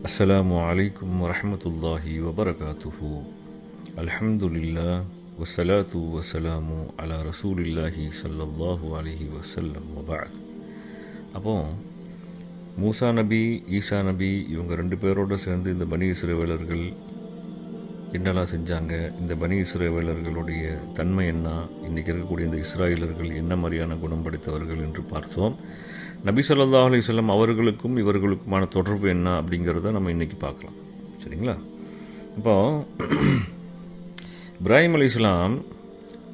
அஸ்ஸலாமு அலைக்கும் வரஹ்மத்துல்லாஹி வபரகாத்துஹு. அல்ஹம்துலில்லாஹ் வஸ்ஸலாத்து வஸ்ஸலாமு அலா ரசூலில்லாஹி ஸல்லல்லாஹு அலைஹி வஸல்லம் வபஅத். அப்போ மூசா நபி, ஈசா நபி இவங்க ரெண்டு பேரோடு சேர்ந்து இந்த பனி இஸ்ரவேலர்கள் என்னெல்லாம் செஞ்சாங்க, இந்த பனி இஸ்ரவேலர்களுடைய தன்மை என்ன, இன்றைக்கி இருக்கக்கூடிய இந்த இஸ்ராயலர்கள் என்ன மாதிரியான குணம் படைத்தவர்கள் என்று பார்த்தோம். நபி ஸல்லல்லாஹு அலைஹி வஸல்லம் அவர்களுக்கும் இவர்களுக்குமான தொடர்பு என்ன அப்படிங்கிறத நம்ம இன்றைக்கி பார்க்கலாம். சரிங்களா? இப்போ இப்ராஹிம் அலைஹிஸ்ஸலாம்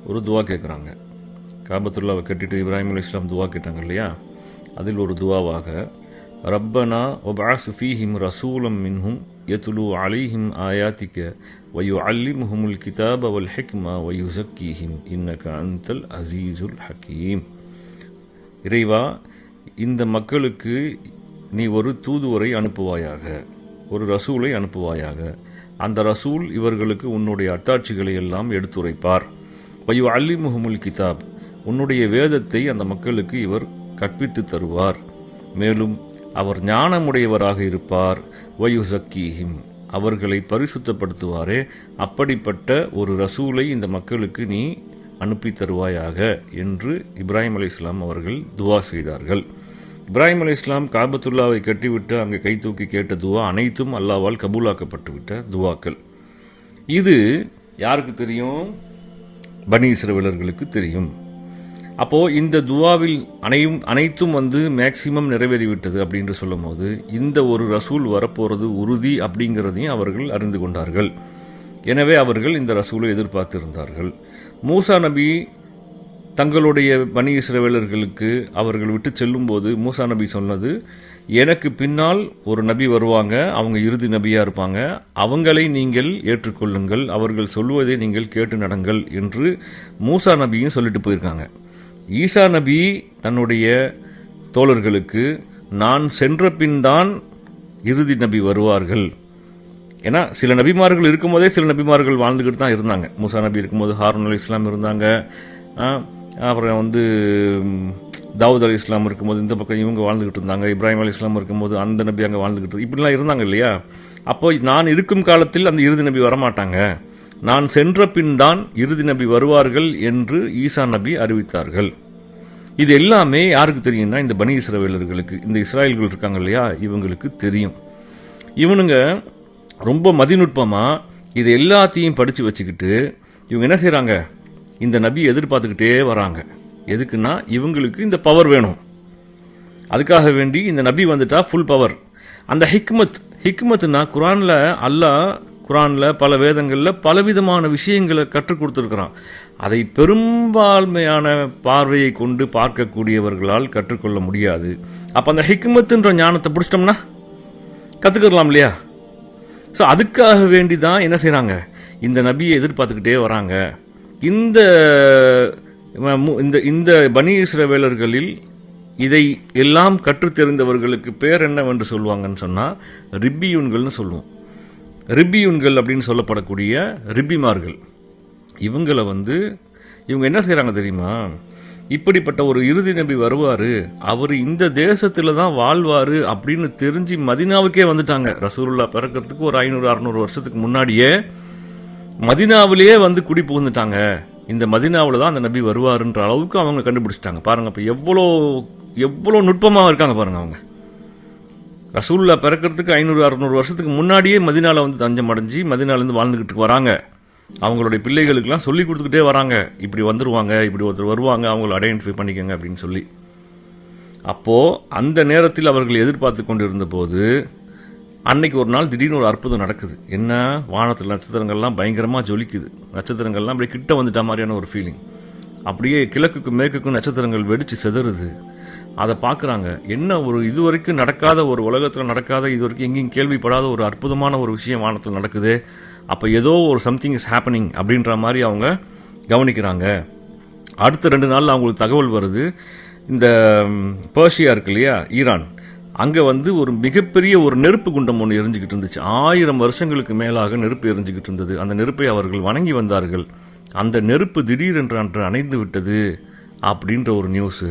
ஒரு துவா கேட்குறாங்க. காபத்துல்லாவை கட்டிட்டு இப்ராஹிம் அலைஹிஸ்ஸலாம் துவா கேட்டாங்க இல்லையா? அதில் ஒரு துவாவாக ரப்பனா வபஅஸ் ஃபீஹிம் ரசூலம் மின்ஹும் யத்லு அலைஹிம் ஆயாத்திக வயுஅல்லிமுஹுமுல் கிதாப வல் ஹிக்மா வயுஸக்கீஹிம் இன்னக அன்தல் அஸீஸுல் ஹக்கீம். இறைவா, இந்த மக்களுக்கு நீ ஒரு தூதுவரை அனுப்புவாயாக, ஒரு ரசூலை அனுப்புவாயாக. அந்த ரசூல் இவர்களுக்கு உன்னுடைய அத்தாட்சிகளை எல்லாம் எடுத்துரைப்பார். வயுஅல்லிமுஹுமுல் கிதாப், உன்னுடைய வேதத்தை அந்த மக்களுக்கு இவர் கற்பித்து தருவார். மேலும் அவர் ஞானமுடையவராக இருப்பார். வயுஸக்கீஹிம், அவர்களை பரிசுத்தப்படுத்துவாரே. அப்படிப்பட்ட ஒரு ரசூலை இந்த மக்களுக்கு நீ அனுப்பி தருவாயாக என்று இப்ராஹிம் அலைஹிஸ்ஸலாம் அவர்கள் துவா செய்தார்கள். இப்ராஹிம் அலைஹிஸ்ஸலாம் காபத்துல்லாவை கட்டிவிட்டு அங்கே கை தூக்கி கேட்ட துவா அனைத்தும் அல்லாஹ்வால் கபூலாக்கப்பட்டுவிட்ட துவாக்கள். இது யாருக்கு தெரியும்? பனி இஸ்ரவேலர்களுக்கு தெரியும். அப்போது இந்த துவாவில் அனைத்தும் மேக்சிமம் நிறைவேறிவிட்டது அப்படின்னு சொல்லும் போது இந்த ஒரு ரசூல் வரப்போகிறது உறுதி அப்படிங்கிறதையும் அவர்கள் அறிந்து கொண்டார்கள். எனவே அவர்கள் இந்த ரசூலை எதிர்பார்த்திருந்தார்கள். மூசா நபி தங்களுடைய பனி இஸ்ரவேலர்களுக்கு அவர்கள் விட்டு செல்லும்போது மூசா நபி சொன்னது, எனக்கு பின்னால் ஒரு நபி வருவாங்க, அவங்க இறுதி நபியாக இருப்பாங்க, அவங்களை நீங்கள் ஏற்றுக்கொள்ளுங்கள், அவர்கள் சொல்வதை நீங்கள் கேட்டு நடங்கள் என்று மூசா நபியும் சொல்லிட்டு போயிருக்காங்க. ஈசா நபி தன்னுடைய தோழர்களுக்கு நான் சென்ற பின் தான் இறுதி நபி வருவார்கள். ஏன்னா சில நபிமார்கள் இருக்கும்போதே சில நபிமார்கள் வாழ்ந்துக்கிட்டு தான் இருந்தாங்க. மூசா நபி இருக்கும்போது ஹாரூன் அலைஹிஸ்ஸலாம் இருந்தாங்க. அப்புறம் தாவூத் அலைஹிஸ்ஸலாம் இருக்கும்போது இந்த பக்கம் இவங்க வாழ்ந்துக்கிட்டு இருந்தாங்க. இப்ராஹிம் அலைஹிஸ்ஸலாம் இருக்கும்போது அந்த நபி அங்கே வாழ்ந்துக்கிட்டு இப்படிலாம் இருந்தாங்க இல்லையா? அப்போ நான் இருக்கும் காலத்தில் அந்த இறுதி நபி வரமாட்டாங்க, நான் சென்ற பின் தான் இறுதி நபி வருவார்கள் என்று ஈசா நபி அறிவித்தார்கள். இது எல்லாமே யாருக்கு தெரியும்னா இந்த பனி இஸ்ரவேலர்களுக்கு, இந்த இஸ்ராயல்கள் இருக்காங்க இல்லையா, இவங்களுக்கு தெரியும். இவனுங்க ரொம்ப மதிநுட்பமாக இது எல்லாத்தையும் படித்து வச்சுக்கிட்டு இவங்க என்ன செய்கிறாங்க, இந்த நபியை எதிர்பார்த்துக்கிட்டே வராங்க. எதுக்குன்னா இவங்களுக்கு இந்த பவர் வேணும். அதுக்காக வேண்டி இந்த நபி வந்துட்டா ஃபுல் பவர். அந்த ஹிக்மத்னா குரானில் பல வேதங்களில் பலவிதமான விஷயங்களை கற்றுக் கொடுத்துருக்குறான். அதை பெரும்பான்மையான பார்வையை கொண்டு பார்க்கக்கூடியவர்களால் கற்றுக்கொள்ள முடியாது. அப்போ அந்த ஹிக்மத்துன்ற ஞானத்தை பிடிச்சிட்டோம்னா கற்றுக்கலாம் இல்லையா? ஸோ அதுக்காக வேண்டி தான் என்ன செய்கிறாங்க, இந்த நபியை எதிர்பார்த்துக்கிட்டே வராங்க. இந்த இந்த பனி இஸ்ரவேலர்களில் இதை எல்லாம் கற்றுத்தெரிந்தவர்களுக்கு பேர் என்னவென்று சொல்லுவாங்கன்னு சொன்னால் ரிப்பியூன்கள்னு சொல்லுவோம். ரிப்பியூன்கள் அப்படின்னு சொல்லப்படக்கூடிய ரிப்பிமார்கள். இவங்களை இவங்க என்ன செய்கிறாங்க தெரியுமா, இப்படிப்பட்ட ஒரு இறுதி நபி வருவார், அவர் இந்த தேசத்தில் தான் வாழ்வார் அப்படின்னு தெரிஞ்சு மதினாவுக்கே வந்துட்டாங்க. ரசூலுல்லாஹ் பிறக்கிறதுக்கு ஒரு 500-600 வருஷத்துக்கு முன்னாடியே மதினாவிலேயே குடி புகுந்துட்டாங்க. இந்த மதினாவில் தான் அந்த நபி வருவாருன்ற அளவுக்கு அவங்க கண்டுபிடிச்சிட்டாங்க. பாருங்கள், இப்போ எவ்வளோ நுட்பமாக இருக்காங்க பாருங்கள். அவங்க ரசூலுல்லாஹ் பிறக்கிறதுக்கு 500-600 வருஷத்துக்கு முன்னாடியே மதினாவில் தஞ்சம் அடைஞ்சு மதினாலேருந்து வாழ்ந்துக்கிட்டு வராங்க. அவங்களுடைய பிள்ளைகளுக்கெல்லாம் சொல்லி கொடுத்துக்கிட்டே வராங்க, இப்படி வந்துடுவாங்க, இப்படி ஒருத்தர் வருவாங்க, அவங்கள ஐடென்டிஃபை பண்ணிக்கோங்க அப்படின்னு சொல்லி. அப்போது அந்த நேரத்தில் அவர்கள் எதிர்பார்த்து கொண்டு இருந்தபோது அன்னைக்கு ஒரு நாள் திடீர்னு ஒரு அற்புதம் நடக்குது. என்ன, வானத்தில் நட்சத்திரங்கள்லாம் பயங்கரமாக ஜொலிக்குது. நட்சத்திரங்கள்லாம் அப்படியே கிட்ட வந்துட்ட மாதிரியான ஒரு ஃபீலிங். அப்படியே கிழக்குக்கும் மேற்குக்கும் நட்சத்திரங்கள் வெடித்து செதறுது. அதை பார்க்குறாங்க. என்ன ஒரு இதுவரைக்கும் நடக்காத, ஒரு உலகத்தில் நடக்காத, இதுவரைக்கும் எங்கேயும் கேள்விப்படாத ஒரு அற்புதமான ஒரு விஷயம் வானத்தில் நடக்குது. அப்போ ஏதோ ஒரு சம்திங் இஸ் ஹேப்பனிங் அப்படின்ற மாதிரி அவங்க கவனிக்கிறாங்க. அடுத்த 2 நாளில் அவங்களுக்கு தகவல் வருது, இந்த பர்ஷியா இருக்கு இல்லையா, ஈரான், அங்கே ஒரு மிகப்பெரிய ஒரு நெருப்பு குண்டம் ஒன்று எரிஞ்சிக்கிட்டு இருந்துச்சு. 1000 வருஷங்களுக்கு மேலாக நெருப்பு எரிஞ்சிக்கிட்டு இருந்தது. அந்த நெருப்பை அவர்கள் வணங்கி வந்தார்கள். அந்த நெருப்பு திடீரென்று அன்று அணைந்து விட்டது அப்படின்ற ஒரு நியூஸு.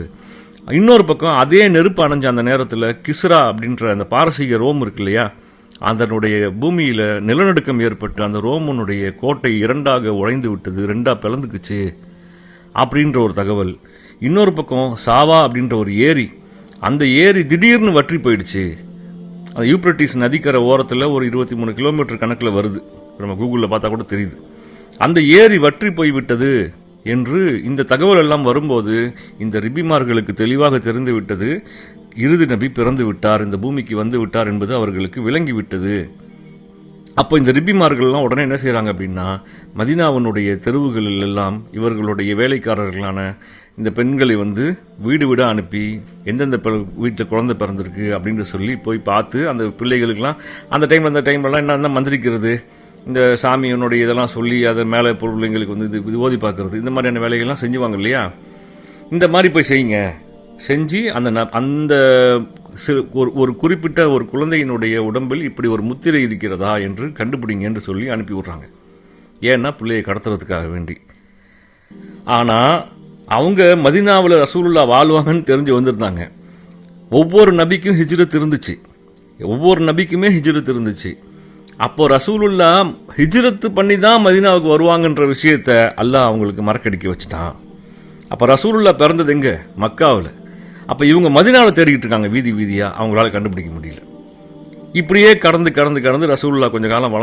இன்னொரு பக்கம் அதே நெருப்பு அணைஞ்ச அந்த நேரத்தில் கிஸ்ரா அப்படின்ற அந்த பாரசீக ரோம் இருக்கு இல்லையா, அதனுடைய பூமியில் நிலநடுக்கம் ஏற்பட்டு அந்த ரோமனுடைய கோட்டை 2ஆக உடைந்து விட்டது, 2ஆக பிளந்துக்குச்சு அப்படின்ற ஒரு தகவல். இன்னொரு பக்கம் சாவா அப்படின்ற ஒரு ஏரி, அந்த ஏரி திடீர்னு வற்றி போயிடுச்சு. அந்த யூப்ரட்டிஸ் நதிக்கரை ஓரத்தில் ஒரு 23 கிலோமீட்டர் கணக்கில் வருது, நம்ம கூகுளில் பார்த்தா கூட தெரியுது. அந்த ஏரி வற்றி போய்விட்டது என்று இந்த தகவல் எல்லாம் வரும்போது இந்த ரிபிமார்களுக்கு தெளிவாக தெரிந்து விட்டது, இறுதி நபி பிறந்து விட்டார், இந்த பூமிக்கு வந்து விட்டார் என்பது அவர்களுக்கு விளங்கி விட்டது. அப்போ இந்த ரிபிமார்கள்லாம் உடனே என்ன செய்கிறாங்க அப்படின்னா, மதீனாவினுடைய தெருவுகளில் எல்லாம் இவர்களுடைய வேலைக்காரர்களான இந்த பெண்களை வந்து வீடு வீடாக அனுப்பி எந்தெந்த வீட்டில் குழந்தை பிறந்திருக்கு அப்படின்னு சொல்லி போய் பார்த்து அந்த பிள்ளைகளுக்கெல்லாம் அந்த டைம்லலாம் என்ன மந்திரிக்கிறது, இந்த சாமியனுடைய இதெல்லாம் சொல்லி அதை மேலே பிள்ளைங்களுக்கு வந்து இது ஓதி பார்க்கறது, இந்த மாதிரியான வேலைகள்லாம் செஞ்சுவாங்க இல்லையா. இந்த மாதிரி போய் செய்யுங்க, செஞ்சு அந்த ஒரு குறிப்பிட்ட ஒரு குழந்தையினுடைய உடம்பில் இப்படி ஒரு முத்திரை இருக்கிறதா என்று கண்டுபிடிங்க என்று சொல்லி அனுப்பி விட்றாங்க. ஏன்னா பிள்ளையை கடத்துறதுக்காக வேண்டி. ஆனால் அவங்க மதீனாவில் ரசூலுல்லாஹ் வாழ்வாங்கன்னு தெரிஞ்சு வந்திருந்தாங்க. ஒவ்வொரு நபிக்கும் ஹிஜ்ரத் இருந்துச்சு, அப்போ ரசூலுல்லாஹ் ஹிஜ்ரத்து பண்ணி தான் மதீனாவுக்கு வருவாங்கன்ற விஷயத்தை அல்லாஹ் அவங்களுக்கு மறக்கடிக்க வச்சுட்டான். அப்போ ரசூலுல்லாஹ் பிறந்தது எங்கே? மக்காவில். அப்போ இவங்க மதீனாவில் தேடிக்கிட்டு இருக்காங்க வீதி வீதியாக, அவங்களால கண்டுபிடிக்க முடியல. இப்படியே கடந்து ரசூலுல்லாஹ் கொஞ்சம் காலம்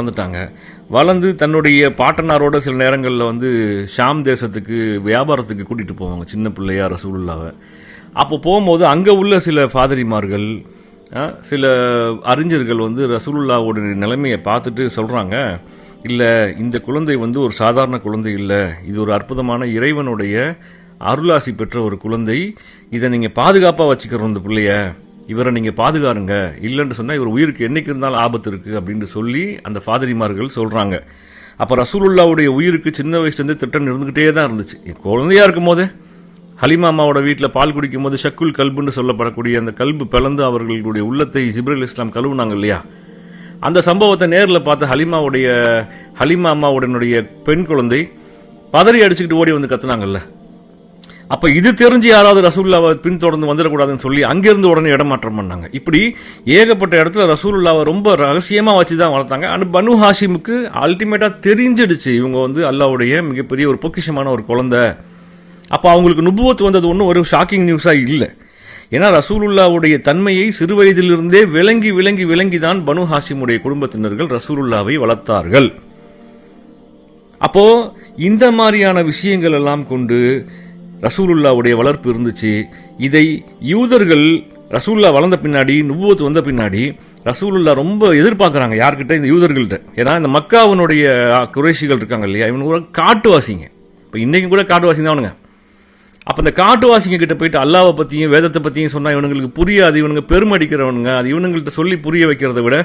வளர்ந்து தன்னுடைய பாட்டனாரோட சில நேரங்களில் வந்து ஷாம் தேசத்துக்கு வியாபாரத்துக்கு கூட்டிகிட்டு போவாங்க சின்ன பிள்ளையா ரசூலுல்லாவை. அப்போ போகும்போது அங்கே உள்ள சில ஃபாதரிமார்கள், சில அறிஞர்கள் வந்து ரசூலுல்லாவோட நிலைமையை பார்த்துட்டு சொல்கிறாங்க, இல்லை இந்த குழந்தை வந்து ஒரு சாதாரண குழந்தை இல்லை, இது ஒரு அற்புதமான இறைவனுடைய அருளாசி பெற்ற ஒரு குழந்தை, இதை நீங்கள் பாதுகாப்பாக வச்சுக்கிறோம், இந்த பிள்ளைய இவரை நீங்கள் பாதுகாருங்க, இல்லைன்னு சொன்னால் இவர் உயிருக்கு என்றைக்கு இருந்தாலும் ஆபத்து இருக்குது அப்படின்னு சொல்லி அந்த ஃபாதரிமார்கள் சொல்கிறாங்க. அப்போ ரசூலுல்லாவுடைய உயிருக்கு சின்ன வயசுலேருந்தே திட்டம் இருந்துக்கிட்டே தான் இருந்துச்சு. குழந்தையாக இருக்கும் போதே ஹலிமா அம்மாவோட வீட்டில் பால் குடிக்கும் போது ஷக்குல் கல்புன்னு சொல்லப்படக்கூடிய அந்த கல்பு பிளந்து அவர்களுடைய உள்ளத்தை ஜிப்ரீல் இஸ்லாம் கழுவுனாங்க இல்லையா, அந்த சம்பவத்தை நேரில் பார்த்து ஹலிமா அம்மாவுடனுடைய பெண் குழந்தை பதறி அடிச்சுக்கிட்டு ஓடி வந்து கத்துனாங்கல்ல. அப்போ இது தெரிஞ்சு யாராவது ரசூலுல்லாவை பின்தொடர்ந்து வந்துடக்கூடாதுன்னு சொல்லி அங்கேருந்து உடனே இடமாற்றம் பண்ணாங்க. இப்படி ஏகப்பட்ட இடத்துல ரசூலுல்லாவை ரொம்ப ரகசியமாக வச்சு தான் வளர்த்தாங்க. ஆனால் பனு ஹாஷிமுக்கு அல்டிமேட்டாக தெரிஞ்சிடுச்சு இவங்க வந்து அல்லாவுடைய மிகப்பெரிய ஒரு பொக்கிஷமான ஒரு குழந்தை. அப்போ அவங்களுக்கு நுபுவத் வந்தது ஒன்றும் ஒரு ஷாக்கிங் நியூஸாக இல்லை. ஏன்னா ரசூலுல்லாவுடைய தன்மையை சிறு வயதிலிருந்தே விளங்கி தான் பனு ஹாஷிமுடைய குடும்பத்தினர்கள் ரசூலுல்லாவை வளர்த்தார்கள். அப்போ இந்த மாதிரியான விஷயங்கள் எல்லாம் கொண்டு ரசூலுல்லாவுடைய வளர்ப்பு இருந்துச்சு. இதை யூதர்கள் ரசூலுல்லாஹ் வளர்ந்த பின்னாடி, நுபுவத் வந்த பின்னாடி ரசூலுல்லாஹ் ரொம்ப எதிர்பார்க்குறாங்க யார்கிட்ட, இந்த யூதர்கள்ட்ட. ஏன்னா இந்த மக்காவினுடைய குறைஷிகள் இருக்காங்க இல்லையா, இவங்க கூட காட்டுவாசிங்க, இப்போ இன்றைக்கும் கூட காட்டுவாசி தான் அவனுங்க. அப்போ இந்த காட்டுவாசிங்க கிட்ட போயிட்டு அல்லாவை பற்றியும் வேதத்தை பற்றியும் சொன்னால் இவனுங்களுக்கு புரியாது, இவனுங்க பெருமடிக்கிறவனுங்க. அது இவனுங்கள்ட்ட சொல்லி புரிய வைக்கிறத விட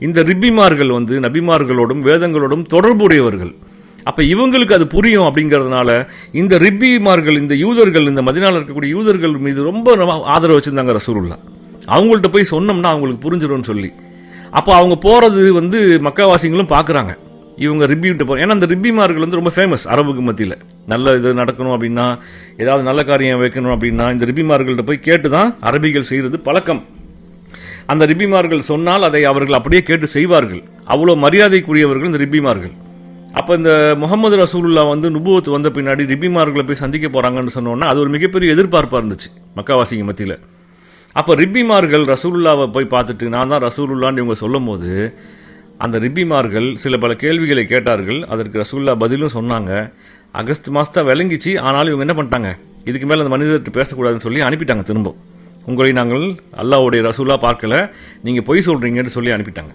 இந்த ரிபிமார்கள் வந்து நபிமார்களோடும் வேதங்களோடும் தொடர்புடையவர்கள். அப்போ இவங்களுக்கு அது புரியும் அப்படிங்கிறதுனால இந்த ரிப்பிமார்கள், இந்த யூதர்கள், இந்த மதீனாவில் இருக்கக்கூடிய யூதர்கள் மீது ரொம்ப ஆதரவு வச்சுருந்தாங்க ரசூலுல்லாஹ். அவங்கள்ட்ட போய் சொன்னோம்னா அவங்களுக்கு புரிஞ்சிடும்னு சொல்லி. அப்போ அவங்க போகிறது வந்து மக்காவாசிங்களும் பார்க்குறாங்க, இவங்க ரிப்பிகிட்ட போகிறோம். ஏன்னா அந்த ரிப்பிமார்கள் வந்து ரொம்ப ஃபேமஸ் அரபுக்கு மத்தியில். நல்ல இது நடக்கணும் அப்படின்னா, ஏதாவது நல்ல காரியம் வைக்கணும் அப்படின்னா இந்த ரிப்பிமார்கள்ட்ட போய் கேட்டு தான் அரபிகள் செய்கிறது பழக்கம். அந்த ரிப்பிமார்கள் சொன்னால் அதை அவர்கள் அப்படியே கேட்டு செய்வார்கள். அவ்வளோ மரியாதைக்குரியவர்கள் இந்த ரிப்பிமார்கள். அப்போ இந்த முகமது ரசூலுல்லாஹ் வந்து நுபுவத் வந்த பின்னாடி ரிப்பிமார்களை போய் சந்திக்க போகிறாங்கன்னு சொன்னோன்னா அது ஒரு மிகப்பெரிய எதிர்பார்ப்பாக இருந்துச்சு மக்காவாசிங்க மத்தியில். அப்போ ரிப்பிமார்கள் ரசூலுல்லாவை போய் பார்த்துட்டு நான் தான் ரசூலுல்லான்னு இவங்க சொல்லும் போது அந்த ரிப்பிமார்கள் பல கேள்விகளை கேட்டார்கள். அதற்கு ரசூலுல்லாஹ் பதிலும் சொன்னாங்க. அகஸ்ட் மாதம் விளங்கிச்சு. ஆனாலும் இவங்க என்ன பண்ணிட்டாங்க, இதுக்கு மேலே அந்த மனிதர்கிட்ட பேசக்கூடாதுன்னு சொல்லி அனுப்பிட்டாங்க. திரும்ப உங்களை நாங்கள் அல்லாஹ்வுடைய ரசூலாக பார்க்கல, நீங்கள் பொய் சொல்கிறீங்கன்னு சொல்லி அனுப்பிட்டாங்க.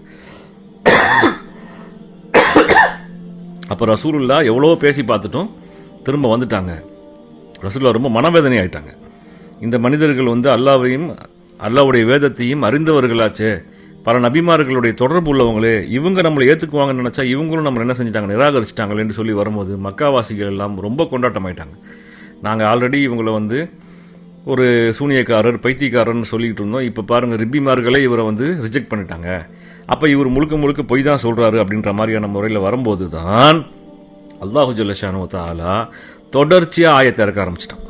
அப்போ ரசூலுல்லாஹ் எவ்வளோ பேசி பார்த்துட்டும் திரும்ப வந்துட்டாங்க. ரசூலுல்லாஹ் ரொம்ப மனவேதனை ஆயிட்டாங்க. இந்த மனிதர்கள் வந்து அல்லாஹ்வையும் அல்லாஹ்வுடைய வேதத்தையும் அறிந்தவர்களாச்சே, பல நபிமார்களுடைய தொடர்பு உள்ளவங்களே, இவங்க நம்மளை ஏற்றுக்குவாங்கன்னு நினச்சா இவங்களும் நம்மளை என்ன செஞ்சிட்டாங்க, நிராகரிச்சிட்டாங்களேன்னு சொல்லி வரும்போது மக்காவாசிகள் எல்லாம் ரொம்ப கொண்டாட்டமாயிட்டாங்க. நாங்கள் ஆல்ரெடி இவங்களை வந்து ஒரு சூனியக்காரர், பைத்தியக்காரர்னு சொல்லிக்கிட்டு இருந்தோம். இப்போ பாருங்கள் ரிப்பிமார்களே இவரை வந்து ரிஜெக்ட் பண்ணிட்டாங்க. அப்போ இவர் முழுக்க பொய் தான் சொல்கிறாரு அப்படின்ற மாதிரியான முறையில் வரும்போது தான் அல்லாஹு ஜல்ல ஷானு தஆலா தொடர்ச்சியாக ஆயத்தை இறக்க ஆரம்பிச்சிட்டான்.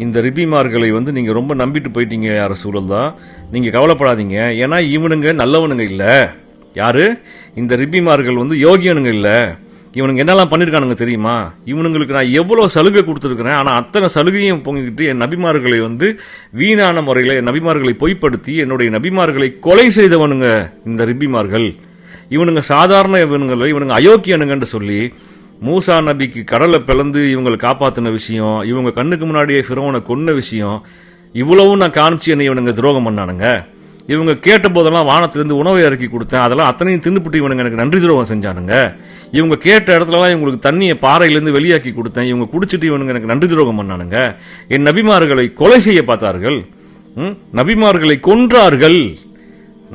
இந்த ரிப்பிமார்களை வந்து நீங்கள் ரொம்ப நம்பிட்டு போயிட்டீங்க யார் ரசூலுல்லாஹ், நீங்கள் கவலைப்படாதீங்க, ஏன்னா இவனுங்க நல்லவனுங்க இல்லை, யாரு? இந்த ரிப்பிமார்கள் வந்து யோகியனுங்க இல்லை, இவனுங்க என்னெல்லாம் பண்ணியிருக்கானுங்க தெரியுமா? இவனுங்களுக்கு நான் எவ்வளோ சலுகை கொடுத்துருக்குறேன், ஆனால் அத்தனை சலுகையும் பொங்கிக்கிட்டு என் நபிமார்களை வந்து வீணான முறையில் என் நபிமார்களை பொய்ப்படுத்தி என்னுடைய நபிமார்களை கொலை செய்தவனுங்க இந்த ரிப்பிமார்கள். இவனுங்க சாதாரண இவனுங்க அயோக்கியனுங்கன்னு சொல்லி மூசா நபிக்கு கடலை பிளந்து இவங்களை காப்பாற்றின விஷயம், இவங்க கண்ணுக்கு முன்னாடியே ஃபிரௌனை கொன்ன விஷயம், இவ்வளவும் நான் காமிச்சு என்னை இவனுங்க துரோகம் பண்ணானுங்க. இவங்க கேட்ட போதெல்லாம் வானத்திலேருந்து உணவை இறக்கி கொடுத்தேன், அதெல்லாம் அத்தனையும் தின்னுபிட்டு இவனுங்க எனக்கு நன்றி துரோகம் செஞ்சானுங்க. இவங்க கேட்ட இடத்துலலாம் இவங்களுக்கு தண்ணியை பாறையிலேருந்து வெளியாக்கி கொடுத்தேன், இவங்க குடிச்சிட்டு இவனுங்க எனக்கு நன்றி துரோகம் பண்ணானுங்க. என் நபிமார்களை கொலை செய்ய பார்த்தார்கள், நபிமார்களை கொன்றார்கள்.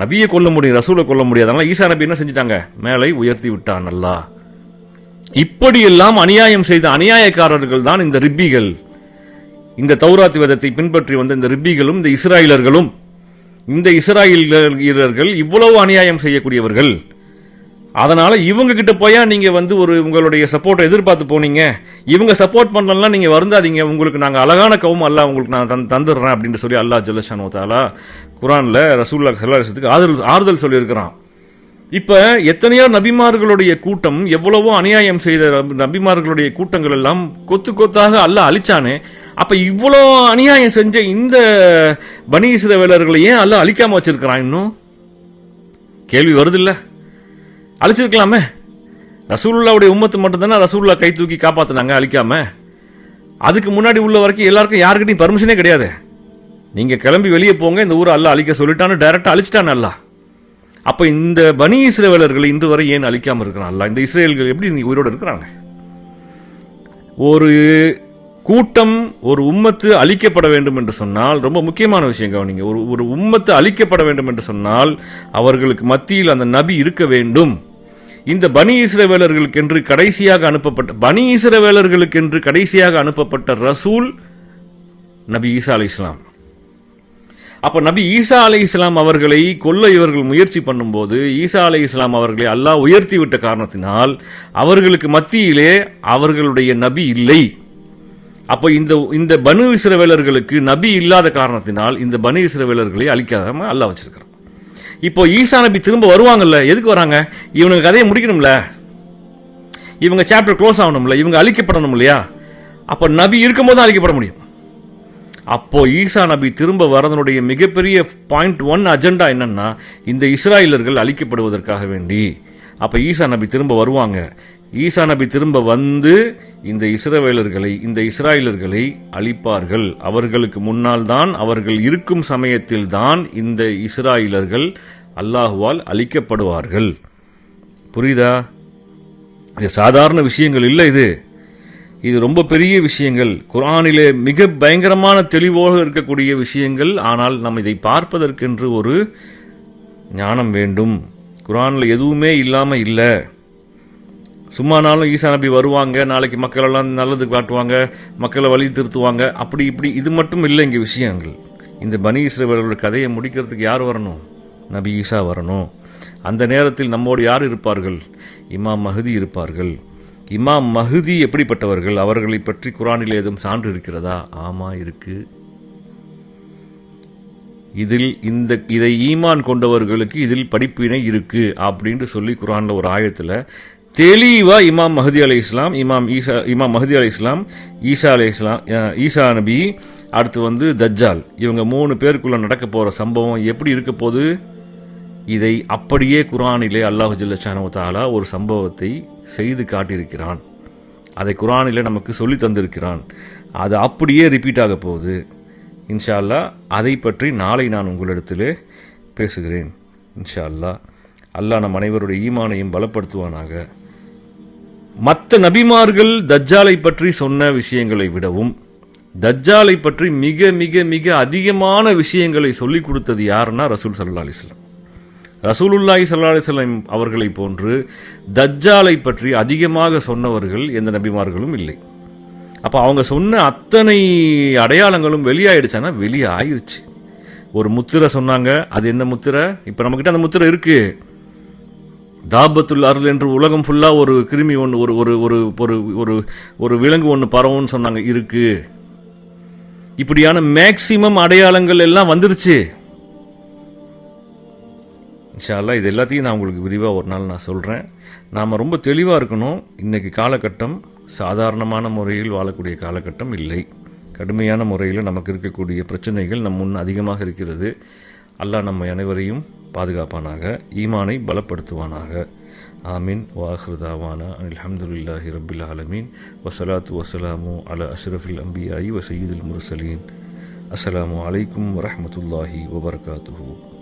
நபியை கொல்ல முடியும், ரசூலை கொல்ல முடியாது. அதனால ஈசா நபி என்ன செஞ்சிட்டாங்க? மேலே உயர்த்தி விட்டான் அல்லாஹ். இப்படியெல்லாம் அநியாயம் செய்த அநியாயக்காரர்கள் தான் இந்த ரிப்பிகள். இந்த தௌராத் வேதத்தை பின்பற்றி வந்த இந்த ரிப்பிகளும் இந்த இஸ்ராயலர்களும். இந்த இஸ்ராயலர்கள் இவ்வளவு அநியாயம் செய்யக்கூடியவர்கள். அதனால இவங்க கிட்ட போயா நீங்க வந்து உங்களுடைய சப்போர்ட்டை எதிர்பார்த்து போனீங்க, இவங்க சப்போர்ட் பண்ணலாம், நீங்க வருந்தாதீங்க, உங்களுக்கு நாங்கள் அழகான கவும் அல்லாஹ் உங்களுக்கு நான் தந்துடுறேன் அப்படின்னு சொல்லி அல்லாஹ் ஜல்ல ஷானு தஆலா குர்ஆன்ல ரசூலுல்லாஹி ஸல்லல்லாஹு அலைஹி வஸல்லம் ஆறுதல் சொல்லியிருக்கிறான். இப்ப எத்தனையோ நபிமார்களுடைய கூட்டம், எவ்வளவோ அநியாயம் செய்த நபிமார்களுடைய கூட்டங்கள் எல்லாம் கொத்து கொத்தாக அல்லாஹ் அழிச்சானே. அப்ப இவ்வளோ அநியாயம் செஞ்ச இந்த பனி இஸ்ரவேலர்களை ஏன் அல்லாஹ் அழிக்காம வச்சிருக்கிறான்? இன்னும் கேள்வி வருது இல்ல? அழிச்சிருக்கலாமே. ரசூலுல்லாவுடைய உம்மத்து மட்டும் தானே ரசூலுல்லா கை தூக்கி காப்பாத்தினாங்க, அழிக்காம. அதுக்கு முன்னாடி உள்ள வரைக்கும் எல்லாருக்கும் யாருக்கிட்டையும் பர்மிஷனே கிடையாது. நீங்க கிளம்பி வெளியே போங்க, இந்த ஊரை அல்லாஹ் அழிக்க சொல்லிட்டான்னு டைரக்டா அழிச்சிட்டான் அல்லாஹ். அப்ப இந்த பனி இஸ்ரவேலர்களை இன்று வரை ஏன் அழிக்காம இருக்கிறான் அல்லாஹ்? இந்த இஸ்ரேல்கள் எப்படி உயிரோடு இருக்கிறாங்க? ஒரு கூட்டம், ஒரு உம்மத்து அழிக்கப்பட வேண்டும் என்று சொன்னால் ரொம்ப முக்கியமான விஷயம் கவனிங்க. ஒரு உம்மத்து அழிக்கப்பட வேண்டும் என்று சொன்னால் அவர்களுக்கு மத்தியில் அந்த நபி இருக்க வேண்டும். இந்த பனி இஸ்ரவேலர்களுக்கென்று கடைசியாக அனுப்பப்பட்ட ரசூல் நபி ஈசா அலைஹிஸ்ஸலாம். அப்ப நபி ஈசா அலைஹிஸ்ஸலாம் அவர்களை கொல்ல இவர்கள் முயற்சி பண்ணும்போது ஈசா அலைஹிஸ்ஸலாம் அவர்களை அல்லாஹ் உயர்த்தி விட்ட காரணத்தினால் அவர்களுக்கு மத்தியிலே அவர்களுடைய நபி இல்லை. அப்போ இந்த பனு இஸ்ரவேலர்களுக்கு நபி இல்லாத காரணத்தினால் இந்த பனு இஸ்ரவேலர்களை அழிக்காம அல்லாஹ் வச்சிருக்கிறான். இப்போ ஈசா நபி திரும்ப வருவாங்கல்ல, எதுக்கு வராங்க? இவனுக்கு கதையை முடிக்கணும்ல, இவங்க சாப்டர் க்ளோஸ் ஆகணும்ல, இவங்க அழிக்கப்படணும் இல்லையா? அப்போ நபி இருக்கும்போது அழிக்கப்பட முடியும். அப்போ ஈசா நபி திரும்ப வரதனுடைய மிகப்பெரிய பாயிண்ட் 1 அஜெண்டா என்னன்னா, இந்த இஸ்ராயலர்கள் அழிக்கப்படுவதற்காக வேண்டி. அப்போ ஈசா நபி திரும்ப வருவாங்க. ஈசா நபி திரும்ப வந்து இந்த இஸ்ராயலர்களை அழிப்பார்கள். அவர்களுக்கு முன்னால் தான், அவர்கள் இருக்கும் சமயத்தில் தான் இந்த இஸ்ராயலர்கள் அல்லாஹுவால் அழிக்கப்படுவார்கள். புரியுதா? இது சாதாரண விஷயங்கள் இல்லை, இது ரொம்ப பெரிய விஷயங்கள். குர்ஆனிலே மிக பயங்கரமான தெளிவோடு இருக்கக்கூடிய விஷயங்கள். ஆனால் நம்ம இதை பார்ப்பதற்கென்று ஒரு ஞானம் வேண்டும். குர்ஆனில் எதுவுமே இல்லாமல் இல்லை. சும்மானாலும் ஈசா நபி வருவாங்க, நாளைக்கு மக்களெல்லாம் நல்லது காட்டுவாங்க, மக்களை வழி திருத்துவாங்க, அப்படி இப்படி இது மட்டும் இல்லை இங்கே விஷயங்கள். இந்த பனி இஸ்ரவேலோட கதையை முடிக்கிறதுக்கு யார் வரணும்? நபி ஈசா வரணும். அந்த நேரத்தில் நம்மோடு யார் இருப்பார்கள்? இமாம் மஹதி இருப்பார்கள். இமாம் மஹதி எப்படிப்பட்டவர்கள்? அவர்களை பற்றி குர்ஆனில் ஏதும் சான்று இருக்கிறதா? ஆமா, இருக்கு. இதை ஈமான் கொண்டவர்களுக்கு இதில் படிப்பினை இருக்கு அப்படின்னு சொல்லி குர்ஆன்ல ஒரு ஆயத்தில் தெளிவா இமாம் மஹதி அலைஹிஸ்ஸலாம், இமாம் மஹதி அலைஹிஸ்ஸலாம், ஈசா நபி, அடுத்து தஜ்ஜால், இவங்க 3 பேருக்குள்ள நடக்க போற சம்பவம் எப்படி இருக்க போது? இதை அப்படியே குர்ஆனிலே அல்லாஹ் ஜல்ல ஷானஹு தஆலா ஒரு சம்பவத்தை செய்து காட்டியிருக்கிறான். அதை குர்ஆனிலே நமக்கு சொல்லி தந்திருக்கிறான். அது அப்படியே ரிப்பீட் ஆக போகுது. இன்ஷா அல்லாஹ் அதை பற்றி நாளை நான் உங்களிடத்திலே பேசுகிறேன். இன்ஷா அல்லாஹ். அல்லாஹ் நம் அனைவருடைய ஈமானையும் பலப்படுத்துவானாக. மற்ற நபிமார்கள் தஜ்ஜாலை பற்றி சொன்ன விஷயங்களை விடவும் தஜ்ஜாலை பற்றி மிக மிக மிக அதிகமான விஷயங்களை சொல்லிக் கொடுத்தது யாருன்னா ரசூல் ஸல்லல்லாஹு அலைஹி வஸல்லம். ரசூலுல்லாஹி ஸல்லல்லாஹு அலைஹி வஸல்லம் அவர்களை போன்று தஜ்ஜாலை பற்றி அதிகமாக சொன்னவர்கள் எந்த நபிமார்களும் இல்லை. அப்போ அவங்க சொன்ன அத்தனை அடையாளங்களும் வெளியாயிடுச்சானா வெளியே ஆயிடுச்சு. ஒரு முத்திரை சொன்னாங்க. அது என்ன முத்திரை? இப்போ நம்மக்கிட்ட அந்த முத்திரை இருக்கு. தாபத்துல் அருள் என்று உலகம் ஃபுல்லாக ஒரு கிருமி ஒன்று, ஒரு ஒரு ஒரு ஒரு ஒரு விலங்கு ஒன்று பரவும்னு சொன்னாங்க, இருக்கு. இப்படியான மேக்சிமம் அடையாளங்கள் எல்லாம் வந்துருச்சு. இன்ஷா அல்லாஹ் இது எல்லாத்தையும் நான் உங்களுக்கு விரிவாக ஒரு நாள் நான் சொல்கிறேன். நாம் ரொம்ப தெளிவாக இருக்கணும். இன்றைக்கி காலகட்டம் சாதாரணமான முறையில் வாழக்கூடிய காலகட்டம் இல்லை. கடுமையான முறையில் நமக்கு இருக்கக்கூடிய பிரச்சனைகள் நம் முன் அதிகமாக இருக்கிறது. அல்லாஹ் நம்ம அனைவரையும் பாதுகாப்பானாக, ஈமானை பலப்படுத்துவானாக. ஆமீன். வாஹிரு தாவானா அல்ஹம்துலில்லாஹி ரப்பில் ஆலமீன். வஸலாத்து வஸலாமு அலா அஷ்ரஃபில் அம்பியாயி வ சய்யிதுல் முர்சலீன். அஸ்ஸலாமு அலைக்கும் வரஹ்மத்துல்லாஹி வபரகாத்துஹு.